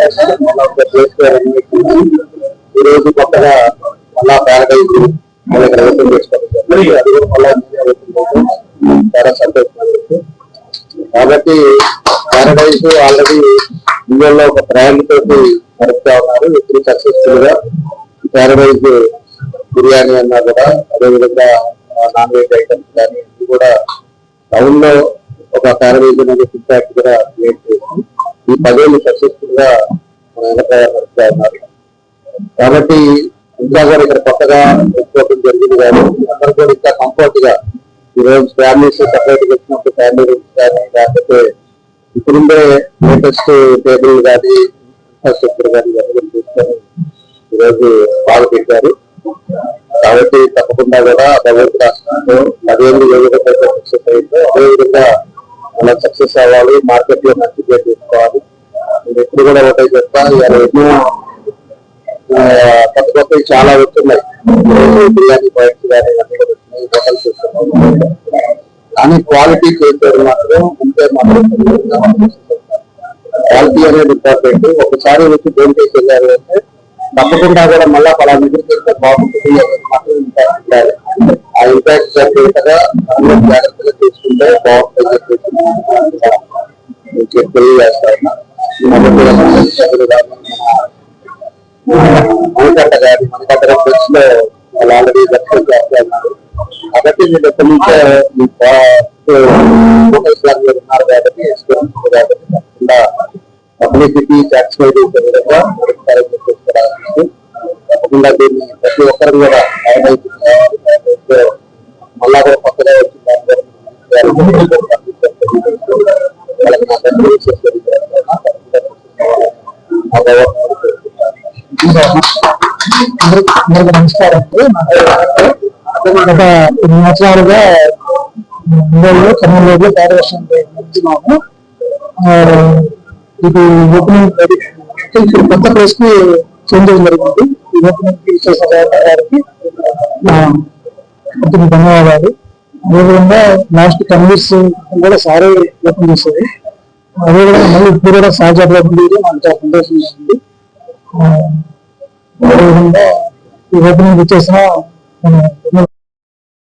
ఈ రోజు కొత్తగా మళ్ళా ప్యారడైజ్ ఓపెన్ చేసుకోవాలి. అది కూడా మళ్ళా చాలా సంతోషం. కాబట్టి ప్యారడైజ్ ఆల్రెడీ ఇండియాలో ఒక బ్రాండ్ తోటి నడుపుతా ఉన్నారు. ఇప్పుడు సక్సెస్ఫుల్ గా ప్యారడైజ్ బిర్యానీ అన్నా కూడా, అదేవిధంగా నాన్ వెజ్ ఐటమ్స్ కానీ ఇది కూడా టౌన్ లో ఒక ప్యారడైజ్ అనేది ఫుడ్ ఫ్యాక్టరీ కూడా క్రియేట్ చేసి ఈ 10 ఏళ్ళు సక్సెస్ఫుల్ గా నడుపుతా ఉన్నారు. కాబట్టి ఇంకా కూడా ఇక్కడ కొత్తగా పెట్టుకోవడం జరిగింది. కానీ అందరూ కూడా ఇంకా కంఫర్ట్ గా ఈరోజు ఫ్యామిలీస్ సపరేట్ గా వచ్చినప్పుడు ఫ్యామిలీ రూమ్స్ కానీ, లేకపోతే ఇప్పుడుండే లేటెస్ట్ టేబుల్ కానీ ఇన్ఫ్రాస్ట్రక్చర్ కానీ ఇవన్నీ తీసుకొని ఈరోజు బాగా పెట్టారు. కాబట్టి తప్పకుండా కూడా భగవంతు రాష్ట్రంలో 10 ఏళ్ళు ఏ విధంగా సక్సెస్ అయిందో అదేవిధంగా మనం సక్సెస్ అవ్వాలి, మార్కెట్ లో మంచి పేరు తీసుకోవాలి. నేను ఎప్పుడు కూడా ఒకటే చెప్తా, ఎన్నో కొత్త కొత్తవి చాలా వస్తున్నాయి. బిర్యానీ పాయింట్స్ కానీ ఇవన్నీ కూడా వచ్చినాయి, హోటల్స్ వస్తున్నాయి. కానీ క్వాలిటీ చేసేది మాత్రం ఉంటే మాత్రం క్వాలిటీ అనేది ఇంపార్టెంట్. ఒకసారి వచ్చి ఫోన్ చేసి వెళ్ళారు అంటే తప్పకుండా కూడా మళ్ళా పలానా దగ్గరికి వెళ్తే బాగుంటుంది అనేది మాత్రం ఇంపాక్ట్ ఉండాలి. ఆ ఇంపాక్ట్ జరిగేటగా అందరూ జాగ్రత్తగా తీసుకుంటే బాగుంటుంది చెప్పేసి తెలియజేస్తాను. మనకట్ట గారి మనకట్ట బెచ్ లో వాళ్ళు ఆల్రెడీ దర్శనం చేస్తున్నారు. కాబట్టి మీరు ఎప్పటి నుంచో ఫోకస్ లాగా ఉన్నారు కాబట్టి తప్పకుండా పబ్లిసిటీ సాటిస్ఫై చేసే విధంగా తప్పకుండా దీన్ని ప్రతి ఒక్కరు కూడా మళ్ళా కూడా కొత్తగా వచ్చింది నమస్కారం. గత 2 సంవత్సరాలుగా కర్నూలులో కార్యవర్షం నడుపుతున్నాము. ఇది ఓపెనింగ్ కొత్త ప్లేస్ కి చేంజ్ చేయడం జరిగింది. ఈ ఓపెనింగ్ కి చేసిన గారికి ధన్యవాదాలు. అదేవిధంగా లాస్ట్ కన్వీస్ కూడా సారే ఓపెన్ చేసేది. అదేవిధంగా మళ్ళీ ఇప్పుడు కూడా సహజ ఓపెన్ చేయడం నాకు చాలా సంతోషంగా ఉంది. అదేవిధంగా ఈ ఓపెనింగ్ చేసిన